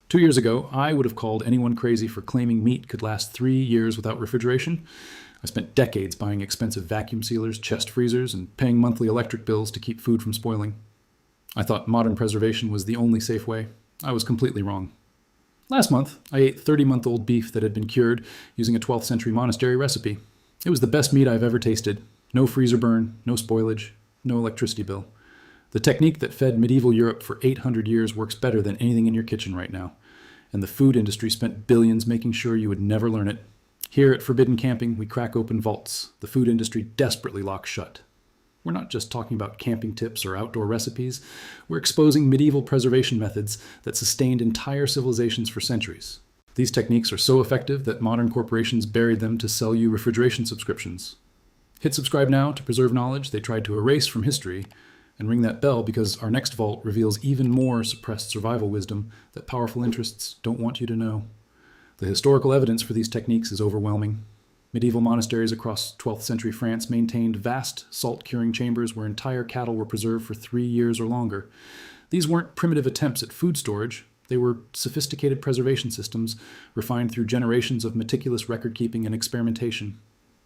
2 years ago, I would have called anyone crazy for claiming meat could last 3 years without refrigeration. I spent decades buying expensive vacuum sealers, chest freezers, and paying monthly electric bills to keep food from spoiling. I thought modern preservation was the only safe way. I was completely wrong. Last month, I ate 30-month-old beef that had been cured using a 12th century monastery recipe. It was the best meat I've ever tasted. No freezer burn, no spoilage, no electricity bill. The technique that fed medieval Europe for 800 years works better than anything in your kitchen right now. And the food industry spent billions making sure you would never learn it. Here at Forbidden Camping, we crack open vaults the food industry desperately locks shut. We're not just talking about camping tips or outdoor recipes. We're exposing medieval preservation methods that sustained entire civilizations for centuries. These techniques are so effective that modern corporations buried them to sell you refrigeration subscriptions. Hit subscribe now to preserve knowledge they tried to erase from history, and ring that bell because our next vault reveals even more suppressed survival wisdom that powerful interests don't want you to know. The historical evidence for these techniques is overwhelming. Medieval monasteries across 12th century France maintained vast salt-curing chambers where entire cattle were preserved for 3 years or longer. These weren't primitive attempts at food storage. They were sophisticated preservation systems refined through generations of meticulous record-keeping and experimentation.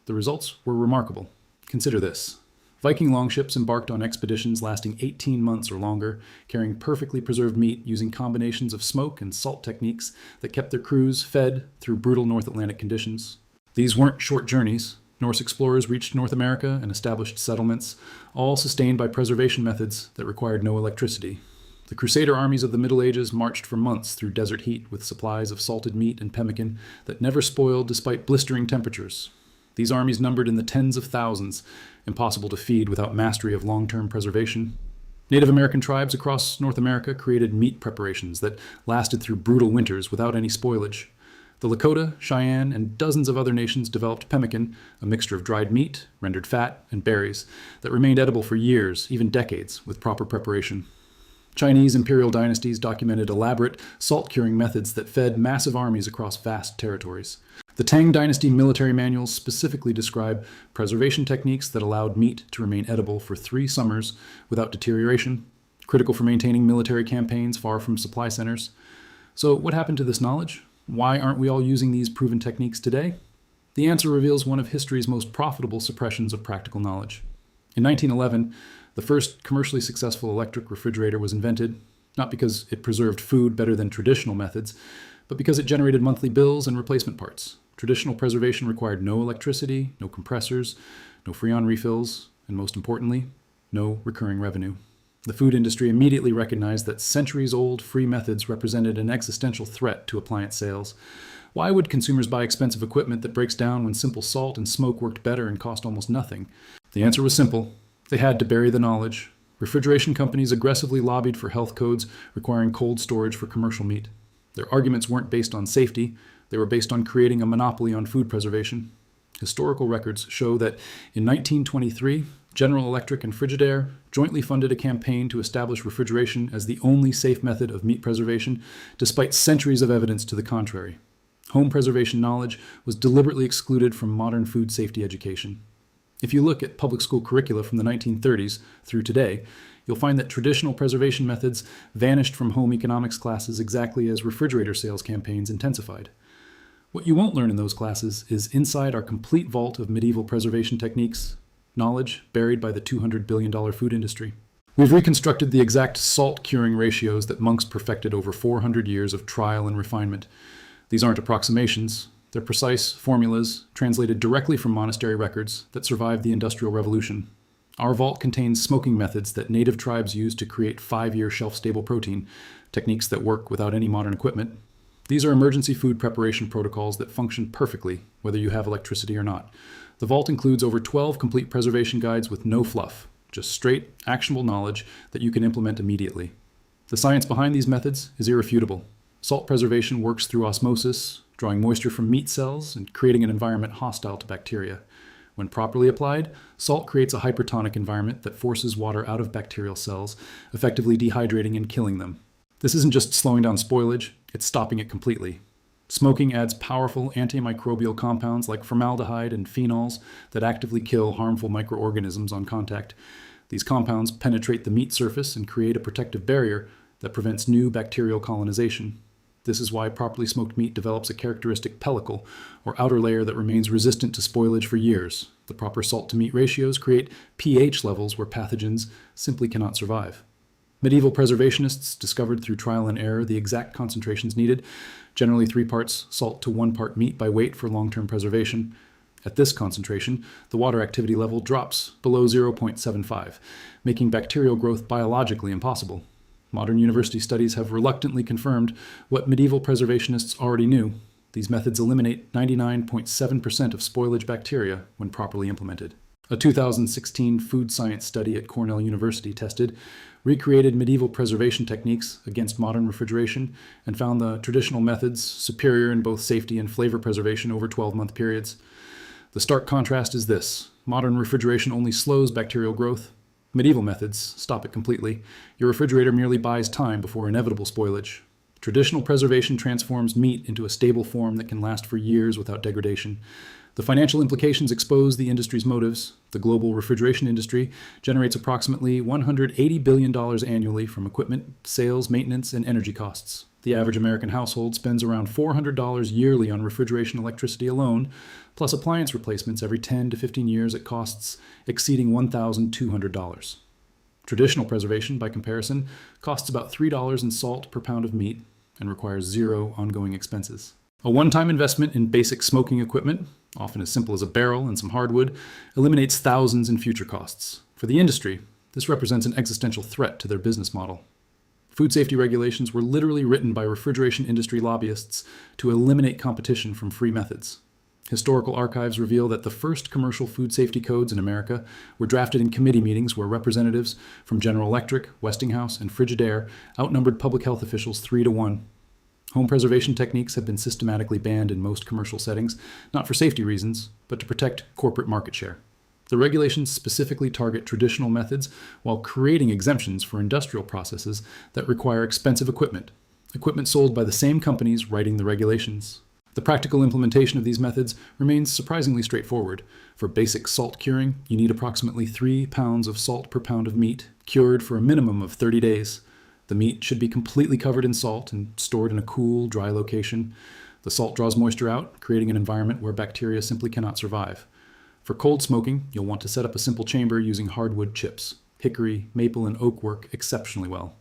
The results were remarkable. Consider this. Viking longships embarked on expeditions lasting 18 months or longer, carrying perfectly preserved meat using combinations of smoke and salt techniques that kept their crews fed through brutal North Atlantic conditions. These weren't short journeys. Norse explorers reached North America and established settlements, all sustained by preservation methods that required no electricity. The Crusader armies of the Middle Ages marched for months through desert heat with supplies of salted meat and pemmican that never spoiled despite blistering temperatures. These armies numbered in the tens of thousands, impossible to feed without mastery of long-term preservation. Native American tribes across North America created meat preparations that lasted through brutal winters without any spoilage. The Lakota, Cheyenne, and dozens of other nations developed pemmican, a mixture of dried meat, rendered fat, and berries, that remained edible for years, even decades, with proper preparation. Chinese imperial dynasties documented elaborate salt-curing methods that fed massive armies across vast territories. The Tang Dynasty military manuals specifically describe preservation techniques that allowed meat to remain edible for 3 summers without deterioration, critical for maintaining military campaigns far from supply centers. So what happened to this knowledge? Why aren't we all using these proven techniques today? The answer reveals one of history's most profitable suppressions of practical knowledge. In 1911, the first commercially successful electric refrigerator was invented, not because it preserved food better than traditional methods, but because it generated monthly bills and replacement parts. Traditional preservation required no electricity, no compressors, no Freon refills, and most importantly, no recurring revenue. The food industry immediately recognized that centuries-old free methods represented an existential threat to appliance sales. Why would consumers buy expensive equipment that breaks down when simple salt and smoke worked better and cost almost nothing? The answer was simple. They had to bury the knowledge. Refrigeration companies aggressively lobbied for health codes requiring cold storage for commercial meat. Their arguments weren't based on safety. They were based on creating a monopoly on food preservation. Historical records show that in 1923, General Electric and Frigidaire jointly funded a campaign to establish refrigeration as the only safe method of meat preservation, despite centuries of evidence to the contrary. Home preservation knowledge was deliberately excluded from modern food safety education. If you look at public school curricula from the 1930s through today, you'll find that traditional preservation methods vanished from home economics classes exactly as refrigerator sales campaigns intensified. What you won't learn in those classes is inside our complete vault of medieval preservation techniques, knowledge buried by the $200 billion food industry. We've reconstructed the exact salt curing ratios that monks perfected over 400 years of trial and refinement. These aren't approximations. They're precise formulas translated directly from monastery records that survived the Industrial Revolution. Our vault contains smoking methods that native tribes used to create 5-year shelf-stable protein, techniques that work without any modern equipment. These are emergency food preparation protocols that function perfectly, whether you have electricity or not. The vault includes over 12 complete preservation guides with no fluff, just straight, actionable knowledge that you can implement immediately. The science behind these methods is irrefutable. Salt preservation works through osmosis, drawing moisture from meat cells and creating an environment hostile to bacteria. When properly applied, salt creates a hypertonic environment that forces water out of bacterial cells, effectively dehydrating and killing them. This isn't just slowing down spoilage, it's stopping it completely. Smoking adds powerful antimicrobial compounds like formaldehyde and phenols that actively kill harmful microorganisms on contact. These compounds penetrate the meat surface and create a protective barrier that prevents new bacterial colonization. This is why properly smoked meat develops a characteristic pellicle, or outer layer that remains resistant to spoilage for years. The proper salt-to-meat ratios create pH levels where pathogens simply cannot survive. Medieval preservationists discovered through trial and error the exact concentrations needed, generally 3 parts salt to 1 part meat by weight for long-term preservation. At this concentration, the water activity level drops below 0.75, making bacterial growth biologically impossible. Modern university studies have reluctantly confirmed what medieval preservationists already knew. These methods eliminate 99.7% of spoilage bacteria when properly implemented. A 2016 food science study at Cornell University recreated medieval preservation techniques against modern refrigeration and found the traditional methods superior in both safety and flavor preservation over 12-month periods. The stark contrast is this: modern refrigeration only slows bacterial growth. Medieval methods stop it completely. Your refrigerator merely buys time before inevitable spoilage. Traditional preservation transforms meat into a stable form that can last for years without degradation. The financial implications expose the industry's motives. The global refrigeration industry generates approximately $180 billion annually from equipment, sales, maintenance, and energy costs. The average American household spends around $400 yearly on refrigeration electricity alone, plus appliance replacements every 10 to 15 years at costs exceeding $1,200. Traditional preservation, by comparison, costs about $3 in salt per pound of meat and requires 0 ongoing expenses. A one-time investment in basic smoking equipment, often as simple as a barrel and some hardwood, eliminates thousands in future costs. For the industry, this represents an existential threat to their business model. Food safety regulations were literally written by refrigeration industry lobbyists to eliminate competition from free methods. Historical archives reveal that the first commercial food safety codes in America were drafted in committee meetings where representatives from General Electric, Westinghouse, and Frigidaire outnumbered public health officials 3 to 1. Home preservation techniques have been systematically banned in most commercial settings, not for safety reasons, but to protect corporate market share. The regulations specifically target traditional methods while creating exemptions for industrial processes that require expensive equipment sold by the same companies writing the regulations. The practical implementation of these methods remains surprisingly straightforward. For basic salt curing, you need approximately 3 pounds of salt per pound of meat, cured for a minimum of 30 days. The meat should be completely covered in salt and stored in a cool, dry location. The salt draws moisture out, creating an environment where bacteria simply cannot survive. For cold smoking, you'll want to set up a simple chamber using hardwood chips. Hickory, maple, and oak work exceptionally well.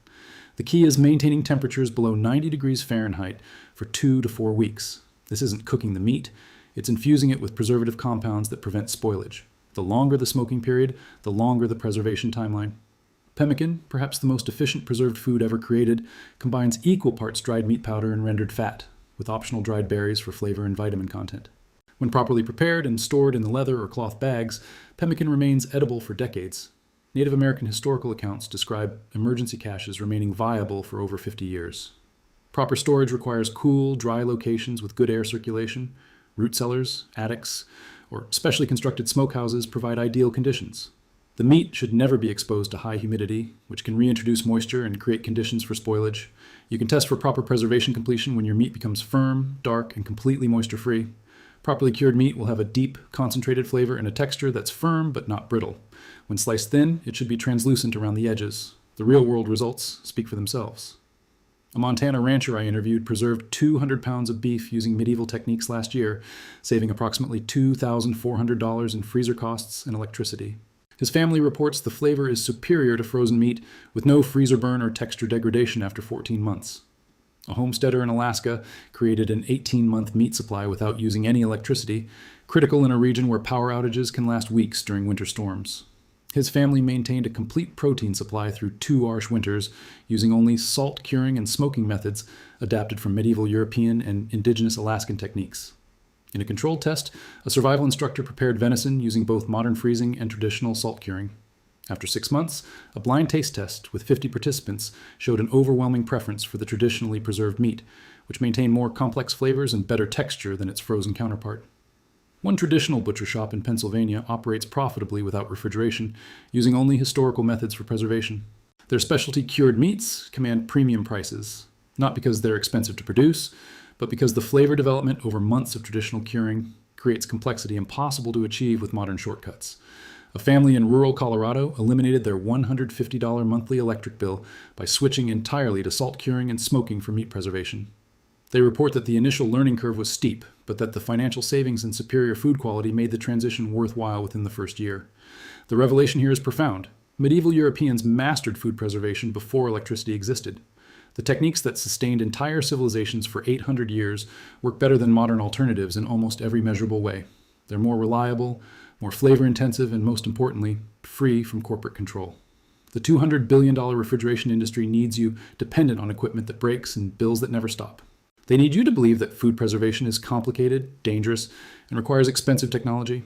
The key is maintaining temperatures below 90 degrees Fahrenheit for 2 to 4 weeks. This isn't cooking the meat, it's infusing it with preservative compounds that prevent spoilage. The longer the smoking period, the longer the preservation timeline. Pemmican, perhaps the most efficient preserved food ever created, combines equal parts dried meat powder and rendered fat, with optional dried berries for flavor and vitamin content. When properly prepared and stored in the leather or cloth bags, pemmican remains edible for decades. Native American historical accounts describe emergency caches remaining viable for over 50 years. Proper storage requires cool, dry locations with good air circulation. Root cellars, attics, or specially constructed smokehouses provide ideal conditions. The meat should never be exposed to high humidity, which can reintroduce moisture and create conditions for spoilage. You can test for proper preservation completion when your meat becomes firm, dark, and completely moisture-free. Properly cured meat will have a deep, concentrated flavor and a texture that's firm but not brittle. When sliced thin, it should be translucent around the edges. The real-world results speak for themselves. A Montana rancher I interviewed preserved 200 pounds of beef using medieval techniques last year, saving approximately $2,400 in freezer costs and electricity. His family reports the flavor is superior to frozen meat, with no freezer burn or texture degradation after 14 months. A homesteader in Alaska created an 18-month meat supply without using any electricity, critical in a region where power outages can last weeks during winter storms. His family maintained a complete protein supply through 2 harsh winters, using only salt curing and smoking methods adapted from medieval European and indigenous Alaskan techniques. In a controlled test, a survival instructor prepared venison using both modern freezing and traditional salt curing. After 6 months, a blind taste test with 50 participants showed an overwhelming preference for the traditionally preserved meat, which maintained more complex flavors and better texture than its frozen counterpart. One traditional butcher shop in Pennsylvania operates profitably without refrigeration, using only historical methods for preservation. Their specialty cured meats command premium prices, not because they're expensive to produce, but because the flavor development over months of traditional curing creates complexity impossible to achieve with modern shortcuts. A family in rural Colorado eliminated their $150 monthly electric bill by switching entirely to salt curing and smoking for meat preservation. They report that the initial learning curve was steep, but that the financial savings and superior food quality made the transition worthwhile within the first year. The revelation here is profound. Medieval Europeans mastered food preservation before electricity existed. The techniques that sustained entire civilizations for 800 years work better than modern alternatives in almost every measurable way. They're more reliable, more flavor-intensive, and most importantly, free from corporate control. The $200 billion refrigeration industry needs you dependent on equipment that breaks and bills that never stop. They need you to believe that food preservation is complicated, dangerous, and requires expensive technology.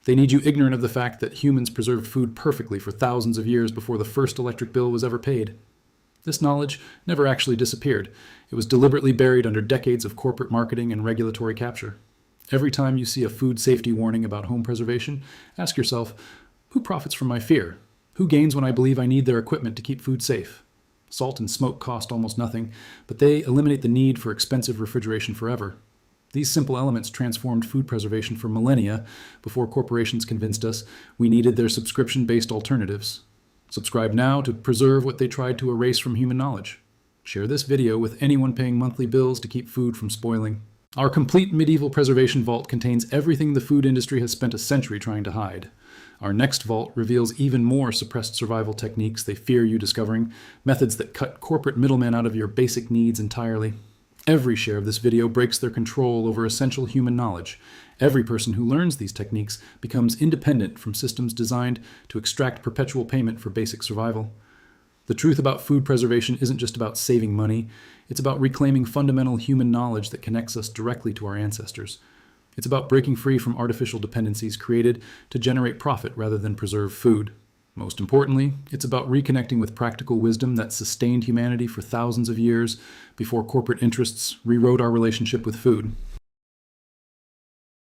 They need you ignorant of the fact that humans preserved food perfectly for thousands of years before the first electric bill was ever paid. This knowledge never actually disappeared. It was deliberately buried under decades of corporate marketing and regulatory capture. Every time you see a food safety warning about home preservation, ask yourself, who profits from my fear? Who gains when I believe I need their equipment to keep food safe? Salt and smoke cost almost nothing, but they eliminate the need for expensive refrigeration forever. These simple elements transformed food preservation for millennia before corporations convinced us we needed their subscription-based alternatives. Subscribe now to preserve what they tried to erase from human knowledge. Share this video with anyone paying monthly bills to keep food from spoiling. Our complete medieval preservation vault contains everything the food industry has spent a century trying to hide. Our next vault reveals even more suppressed survival techniques they fear you discovering, methods that cut corporate middlemen out of your basic needs entirely. Every share of this video breaks their control over essential human knowledge. Every person who learns these techniques becomes independent from systems designed to extract perpetual payment for basic survival. The truth about food preservation isn't just about saving money, it's about reclaiming fundamental human knowledge that connects us directly to our ancestors. It's about breaking free from artificial dependencies created to generate profit rather than preserve food. Most importantly, it's about reconnecting with practical wisdom that sustained humanity for thousands of years before corporate interests rewrote our relationship with food.